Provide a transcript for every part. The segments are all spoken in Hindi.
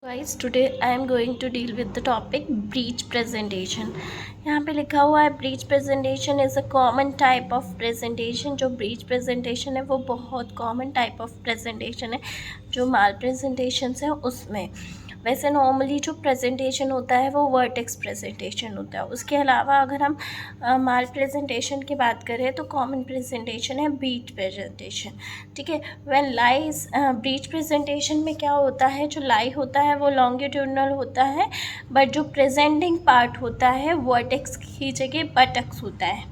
Guys, today I am going to deal with the topic breech presentation. यहाँ पे लिखा हुआ है breech presentation is a common type of presentation. जो breech presentation है वो बहुत common type of presentation है जो mal presentations है उसमें। वैसे नॉर्मली जो प्रेजेंटेशन होता है वो वर्टेक्स प्रेजेंटेशन होता है। उसके अलावा अगर हम माल प्रेजेंटेशन की बात करें तो कॉमन प्रेजेंटेशन है ब्रीच प्रेजेंटेशन। ठीक है, व्हेन लाइज ब्रीच प्रेजेंटेशन में क्या होता है, जो लाई होता है वो लॉन्गिट्यूडनल होता है, बट जो प्रेजेंटिंग पार्ट होता है वर्टेक्स की जगह बटक्स होता है।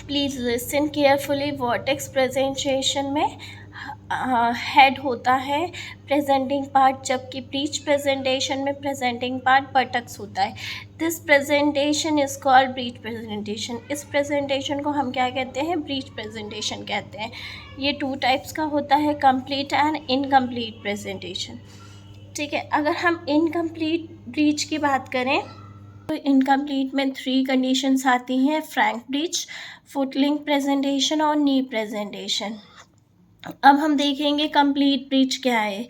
Please listen carefully. Vertex presentation में हेड होता है प्रेजेंटिंग पार्ट, जबकि ब्रीच प्रेजेंटेशन में प्रेजेंटिंग पार्ट बटक्स होता है। This presentation is called breech presentation. इस प्रेजेंटेशन को हम क्या कहते हैं, ब्रीच प्रेजेंटेशन कहते हैं। ये 2 टाइप्स का होता है, कंप्लीट एंड इनकम्प्लीट प्रेजेंटेशन। ठीक है, अगर हम इनकम्प्लीट ब्रीच की बात करें तो इनकम्प्लीट में 3 कंडीशंस आती हैं, फ्रैंक ब्रीच, फुटलिंग प्रेजेंटेशन और नी प्रेजेंटेशन। अब हम देखेंगे कंप्लीट ब्रीच क्या है।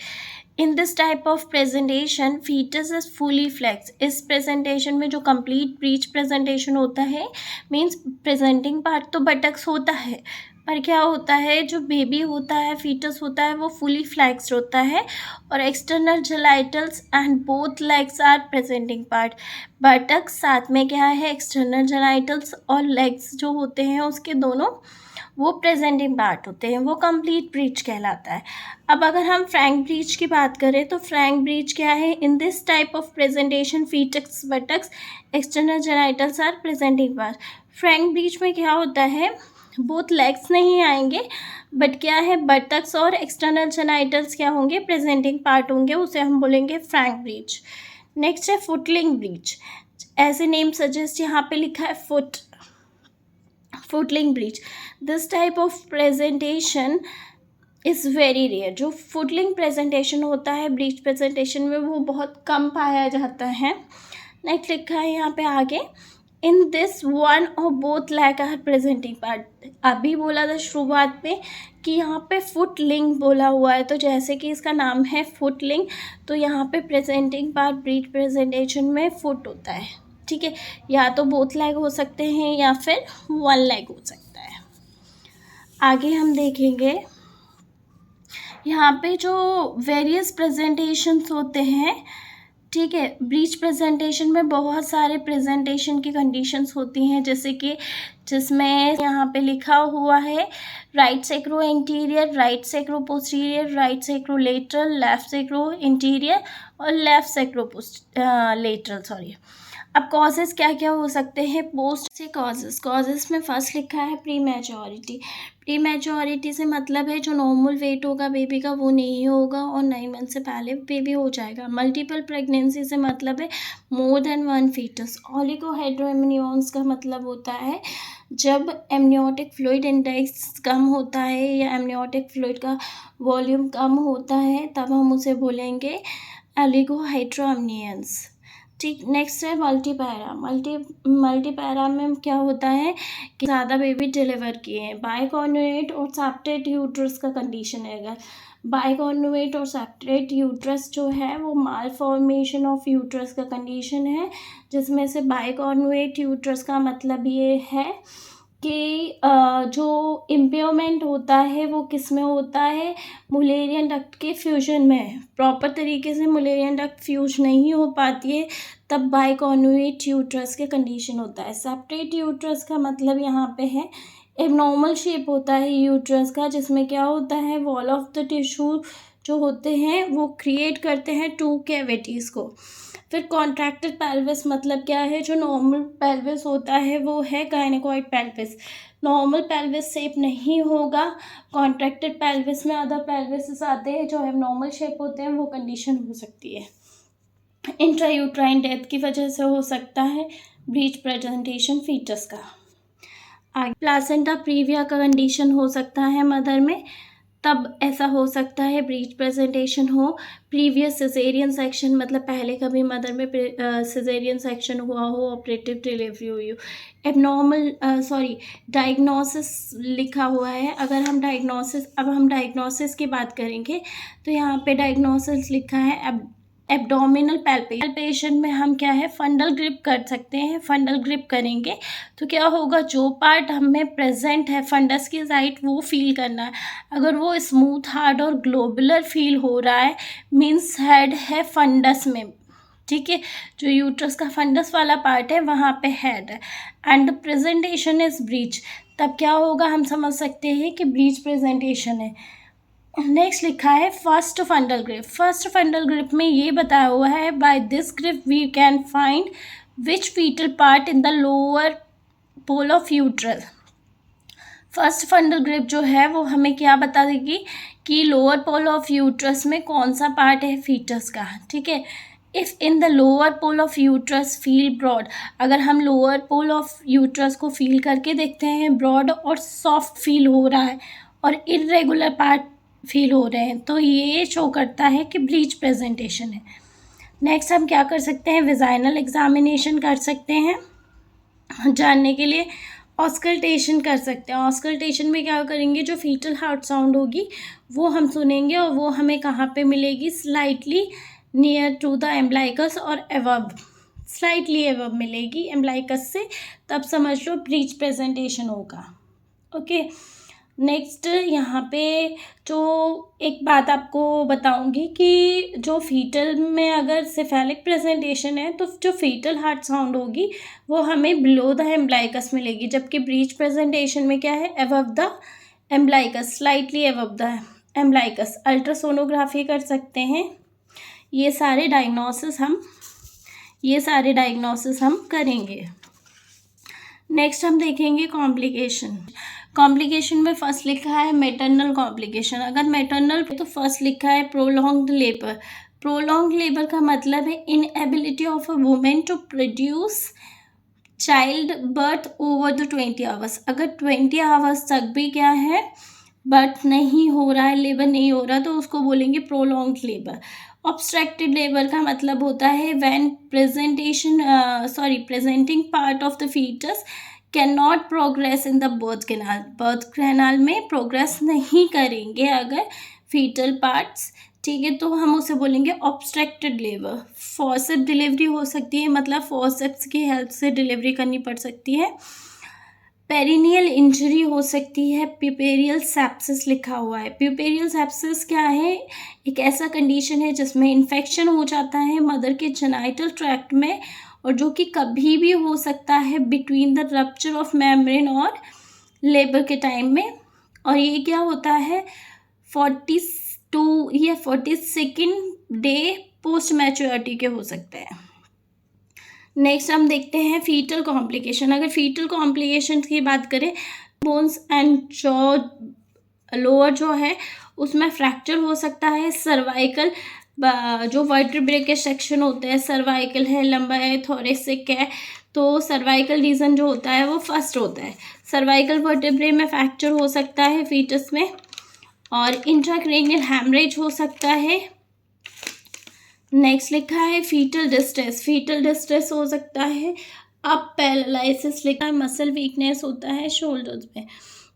In this type of presentation fetus is fully flex. इस प्रेजेंटेशन में जो कंप्लीट ब्रीच प्रेजेंटेशन होता है मीन्स प्रेजेंटिंग पार्ट तो बटक्स होता है, पर क्या होता है, जो बेबी होता है, फीटस होता है, वो फुली फ्लेक्स्ड होता है और external genitals and both legs are presenting part. Buttocks साथ में क्या है, एक्सटर्नल जेनाइटल्स और लेग्स जो होते हैं उसके दोनों वो प्रेजेंटिंग पार्ट होते हैं, वो कंप्लीट ब्रीच कहलाता है। अब अगर हम फ्रैंक ब्रीच की बात करें तो फ्रैंक ब्रीच क्या है, in this type of presentation fetus buttocks external genitals are presenting part. Frank breech में क्या होता है, बोथ लेग्स नहीं आएंगे, बट क्या है, बटक्स और एक्सटर्नल जेनाइटल्स क्या होंगे, प्रेजेंटिंग पार्ट होंगे, उसे हम बोलेंगे फ्रैंक ब्रीच। नेक्स्ट है footling breech. As a name suggest, यहाँ पे लिखा है footling breech. This type of presentation is very rare. जो फुटलिंग प्रेजेंटेशन होता है ब्रीच प्रेजेंटेशन में वो बहुत कम पाया जाता है। नेक्स्ट लिखा है यहाँ पे आगे, इन दिस वन और both leg are presenting part. अभी बोला था शुरुआत में कि यहाँ पे फुटलिंग बोला हुआ है, तो जैसे कि इसका नाम है फुटलिंग, तो यहाँ पे प्रेजेंटिंग पार्ट ब्रीच प्रेजेंटेशन में फुट होता है। ठीक है, या तो बोथ लेग हो सकते हैं या फिर 1 लेग हो सकता है। आगे हम देखेंगे यहाँ पे जो वेरियस प्रेजेंटेशंस होते हैं। ठीक है, ब्रीच प्रेजेंटेशन में बहुत सारे प्रेजेंटेशन की कंडीशंस होती हैं, जैसे कि जिसमें यहाँ पे लिखा हुआ है right sacro anterior, right sacro posterior, right sacro lateral, left sacro anterior और लेफ्ट सेक्रो लेटरल, सॉरी। अब कॉजेज़ क्या क्या हो सकते हैं, पोस्ट से कॉजेज़ में फर्स्ट लिखा है प्री मैच्योरिटी। प्री मैच्योरिटी से मतलब है जो नॉर्मल वेट होगा बेबी का वो नहीं होगा और 9 मंथ से पहले बेबी हो जाएगा। मल्टीपल प्रेगनेंसी से मतलब है मोर देन 1 फीटस। ओलिगोहेटेरोएमनियंस का मतलब होता है जब एमनियोटिक फ्लूइड इंडेक्स कम होता है या एमनियोटिक फ्लूइड का वॉल्यूम कम होता है तब हम उसे बोलेंगे ओलिगोहेटेरोएमनियंस। ठीक, नेक्स्ट है मल्टीपैरा। मल्टीपैरा में क्या होता है कि ज़्यादा बेबी डिलीवर किए हैं। बाइकॉन्जुगेट और सेप्टेड यूट्रस का कंडीशन है। अगर बाइकॉन्जुगेट और सेप्टेड यूट्रस जो है वो माल फॉर्मेशन ऑफ यूट्रस का कंडीशन है, जिसमें से बाइकॉन्जुगेट यूट्रस का मतलब ये है कि जो इम्पेयरमेंट होता है वो किस में होता है, मुलेरियन डक्ट के फ्यूजन में। प्रॉपर तरीके से मुलेरियन डक्ट फ्यूज नहीं हो पाती है तब बाइकॉन्जुगेट यूट्रस के कंडीशन होता है। सेपरेट यूट्रस का मतलब यहाँ पे है एबनॉर्मल शेप होता है यूट्रस का, जिसमें क्या होता है, वॉल ऑफ द टिश्यू जो होते हैं वो क्रिएट करते हैं 2 कैविटीज़ को। फिर कॉन्ट्रैक्टेड पेल्विस मतलब क्या है, जो नॉर्मल पेल्विस होता है वो है gynaecoid pelvis. Normal pelvis shape नहीं होगा, कॉन्ट्रैक्टेड पेल्विस में अदर पेल्विस आते हैं जो एबनॉर्मल शेप होते हैं, वो कंडीशन हो सकती है। इंट्रायूट्राइन डेथ की वजह से हो सकता है ब्रीच प्रेजेंटेशन फीटस का। आगे प्लासेंटा प्रीविया का कंडीशन हो सकता है मदर में। तब ऐसा हो सकता है ब्रीच प्रेजेंटेशन हो। प्रीवियस सिजेरियन सेक्शन, मतलब पहले कभी मदर में सिजेरियन सेक्शन हुआ हो, ऑपरेटिव डिलीवरी हुई हो। एबनॉर्मल डायग्नोसिस लिखा हुआ है। अगर हम डायग्नोसिस की बात करेंगे तो यहाँ पे डायग्नोसिस लिखा है एब्डोमिनल पैल्पेशन में हम क्या है फंडल ग्रिप कर सकते हैं। फंडल ग्रिप करेंगे तो क्या होगा, जो पार्ट हमें प्रेजेंट है फंडस की साइड वो फील करना है। अगर वो स्मूथ हार्ड और ग्लोबुलर फील हो रहा है मीन्स हेड है फंडस में, ठीक है। जो यूट्रस का फंडस वाला पार्ट है वहाँ पे हेड है एंड प्रेजेंटेशन इज ब्रीच, तब क्या होगा हम समझ सकते हैं कि ब्रीच प्रेजेंटेशन है। नेक्स्ट लिखा है first fundal grip. First fundal grip में ये बताया हुआ है by this grip we can find which fetal part in the lower pole of uterus. First fundal grip जो है वो हमें क्या बता देगी कि लोअर पोल ऑफ यूट्रस में कौन सा पार्ट है फीटस का, ठीक है। If in the lower pole of uterus feel broad, अगर हम लोअर पोल ऑफ यूट्रस को फील करके देखते हैं ब्रॉड और सॉफ्ट फील हो रहा है और इरेगुलर पार्ट फील हो रहे हैं तो ये शो करता है कि ब्रीच प्रेजेंटेशन है। नेक्स्ट हम क्या कर सकते हैं, विजाइनल एग्जामिनेशन कर सकते हैं जानने के लिए। ऑस्कल्टेशन कर सकते हैं। ऑस्कल्टेशन में क्या करेंगे, जो फीटल हार्ट साउंड होगी वो हम सुनेंगे और वो हमें कहाँ पे मिलेगी, slightly near to the umbilicus और एवब, स्लाइटली एवब मिलेगी एम्ब्लाइकस से, तब समझ लो ब्रीच प्रेजेंटेशन होगा। ओके नेक्स्ट यहाँ पे जो एक बात आपको बताऊंगी कि जो फीटल में अगर सेफेलिक प्रेजेंटेशन है तो जो फीटल हार्ट साउंड होगी वो हमें बिलो द एम्ब्लाइकस मिलेगी, जबकि ब्रीच प्रेजेंटेशन में क्या है, above the umbilicus, slightly above the umbilicus. Ultrasonography कर सकते हैं। ये सारे डायग्नोसिस हम करेंगे। नेक्स्ट हम देखेंगे कॉम्प्लिकेशन में फर्स्ट लिखा है मैटरनल कॉम्प्लिकेशन। अगर मैटरनल तो फर्स्ट लिखा है प्रोलॉन्ग्ड लेबर। प्रोलॉन्ग्ड लेबर का मतलब है inability of a women to produce child birth over the 20 hours. अगर 20 आवर्स तक भी क्या है बर्थ नहीं हो रहा है, लेबर नहीं हो रहा, तो उसको बोलेंगे प्रोलॉन्ग्ड लेबर। ऑब्स्ट्रक्टेड लेबर का मतलब होता है when presenting part of the fetus can not progress in the birth canal. Birth canal में प्रोग्रेस नहीं करेंगे अगर फीटल पार्ट्स, ठीक है, तो हम उसे बोलेंगे ऑब्स्ट्रक्टेड लेबर। फोर्सेप्स डिलीवरी हो सकती है, मतलब फोर्सेप्स की हेल्प से डिलीवरी करनी पड़ सकती है। पेरिनियल इंजरी हो सकती है। प्यूपेरियल सेप्सिस लिखा हुआ है। प्यूपेरियल सेप्सिस क्या है, एक ऐसा कंडीशन है जिसमें इन्फेक्शन हो जाता है मदर के जेनाइटल ट्रैक्ट में और जो कि कभी भी हो सकता है between the rupture of membrane और लेबर के टाइम में, और ये क्या होता है 42 डे पोस्ट मैच्योरिटी के हो सकते हैं। नेक्स्ट हम देखते हैं फीटल कॉम्प्लिकेशन। अगर फीटल कॉम्प्लिकेशन की बात करें, बोन्स एंड जॉ लोअर जो है उसमें फ्रैक्चर हो सकता है। सर्वाइकल जो वर्टेब्रे के सेक्शन होते हैं, सर्वाइकल है, लंबा है, थोरेसिक है, तो सर्वाइकल रीजन जो होता है वो फर्स्ट होता है। सर्वाइकल वर्टेब्रे में फ्रैक्चर हो सकता है फीटस में, और इंट्राक्रैनियल हैमरेज हो सकता है। नेक्स्ट लिखा है फीटल डिस्ट्रेस। फीटल डिस्ट्रेस हो सकता है। अब पैरालिसिस लिखा है, मसल वीकनेस होता है शोल्डर्स में,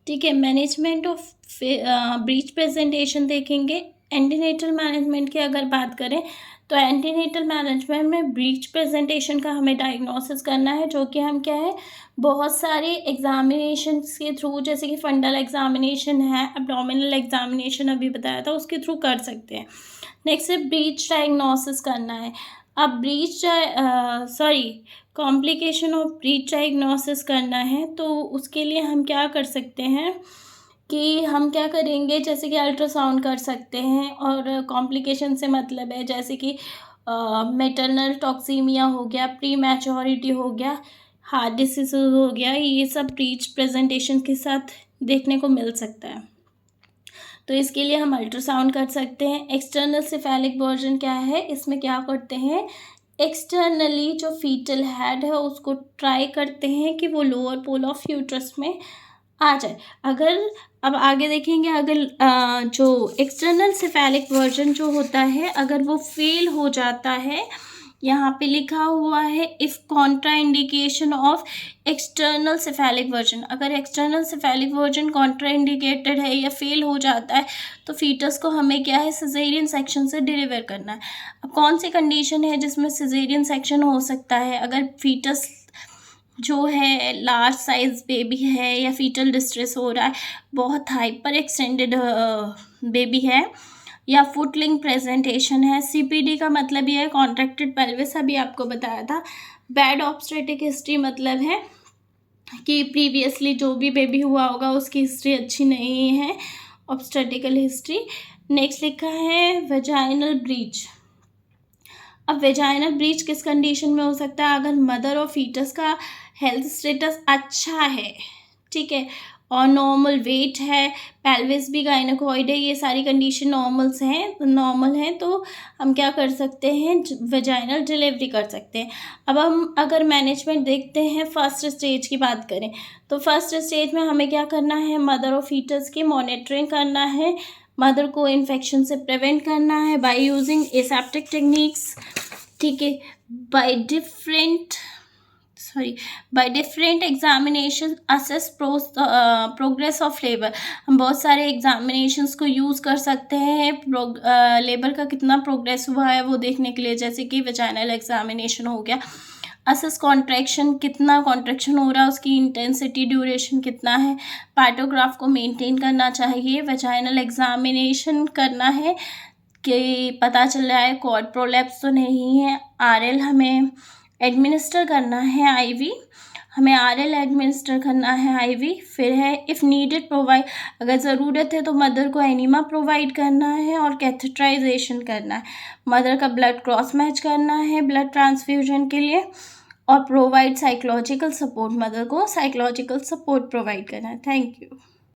ठीक है। मैनेजमेंट ऑफ ब्रीच प्रेजेंटेशन देखेंगे। एंटीनेटल मैनेजमेंट की अगर बात करें तो एंटीनेटल मैनेजमेंट में ब्रीच प्रेजेंटेशन का हमें डायग्नोसिस करना है, जो कि हम क्या है बहुत सारे एग्जामिनेशन के थ्रू, जैसे कि फंडल एग्जामिनेशन है, एब्डोमिनल एग्जामिनेशन अभी बताया था, उसके थ्रू कर सकते हैं। नेक्स्ट है ब्रीच डायग्नोसिस करना है। अब कॉम्प्लिकेशन ऑफ ब्रीच डायग्नोसिस करना है तो उसके लिए हम क्या कर सकते हैं कि हम क्या करेंगे, जैसे कि अल्ट्रासाउंड कर सकते हैं, और कॉम्प्लिकेशन से मतलब है जैसे कि मैटरनल टॉक्सीमिया हो गया, प्री मैच्योरिटी हो गया, हार्ट डिसीज हो गया, ये सब ब्रीच प्रेजेंटेशन के साथ देखने को मिल सकता है। तो इसके लिए हम अल्ट्रासाउंड कर सकते हैं। एक्सटर्नल सेफेलिक वर्जन क्या है, इसमें क्या करते हैं, एक्सटर्नली जो फीटल हेड है उसको ट्राई करते हैं कि वो लोअर पोल ऑफ यूट्रस में आ जाए। अगर अब आगे देखेंगे, अगर जो एक्सटर्नल सेफेलिक वर्जन जो होता है, अगर वो फेल हो जाता है, यहाँ पे लिखा हुआ है if contraindication of external cephalic version, अगर external cephalic version contraindicated है या फेल हो जाता है तो फीटस को हमें क्या है, सिजेरियन सेक्शन से डिलीवर करना है। अब कौन सी कंडीशन है जिसमें सिजेरियन सेक्शन हो सकता है? अगर फीटस जो है लार्ज साइज बेबी है या फीटल डिस्ट्रेस हो रहा है, बहुत हाइपर एक्सटेंडेड बेबी है, या फुटलिंग प्रेजेंटेशन है। सीपीडी का मतलब ये है कॉन्ट्रैक्टेड पेल्विस, अभी आपको बताया था। बैड ऑब्स्टेट्रिक हिस्ट्री मतलब है कि प्रीवियसली जो भी बेबी हुआ होगा उसकी हिस्ट्री अच्छी नहीं है, ऑब्स्टेट्रिकल हिस्ट्री। नेक्स्ट लिखा है वेजाइनल ब्रीच। अब वेजाइनल ब्रीच किस कंडीशन में हो सकता है? अगर मदर और फीटस का हेल्थ स्टेटस अच्छा है, ठीक है, और नॉर्मल वेट है, पेल्विस भी गायनेकोइड है, ये सारी कंडीशन नॉर्मल हैं, तो हम क्या कर सकते हैं, वेजाइनल डिलीवरी कर सकते हैं। अब हम अगर मैनेजमेंट देखते हैं, फर्स्ट स्टेज की बात करें तो फर्स्ट स्टेज में हमें क्या करना है, मदर और फीटस की मॉनिटरिंग करना है, मदर को इन्फेक्शन से प्रिवेंट करना है बाय यूजिंग एसेप्टिक टेक्निक्स, ठीक है, by different examination assess progress of labour. हम बहुत सारे एग्जामिनेशंस को यूज़ कर सकते हैं लेबर का कितना प्रोग्रेस हुआ है वो देखने के लिए, जैसे कि वेजाइनल एग्जामिनेशन हो गया। असेस कॉन्ट्रैक्शन, कितना कॉन्ट्रैक्शन हो रहा है, उसकी इंटेंसिटी, ड्यूरेशन कितना है, पार्टोग्राफ को मेंटेन करना चाहिए। वेजाइनल एग्जामिनेशन करना है कि पता चल रहा है कॉर्ड प्रोलैप्स तो नहीं है। आरएल हमें एडमिनिस्टर करना है, आईवी हमें आरएल एडमिनिस्टर करना है, आईवी। फिर है इफ़ नीडेड प्रोवाइड, अगर ज़रूरत है तो मदर को एनीमा प्रोवाइड करना है और कैथेटराइजेशन करना है। मदर का ब्लड क्रॉस मैच करना है ब्लड ट्रांसफ्यूजन के लिए, और प्रोवाइड साइकोलॉजिकल सपोर्ट, मदर को साइकोलॉजिकल सपोर्ट प्रोवाइड करना है। Thank you.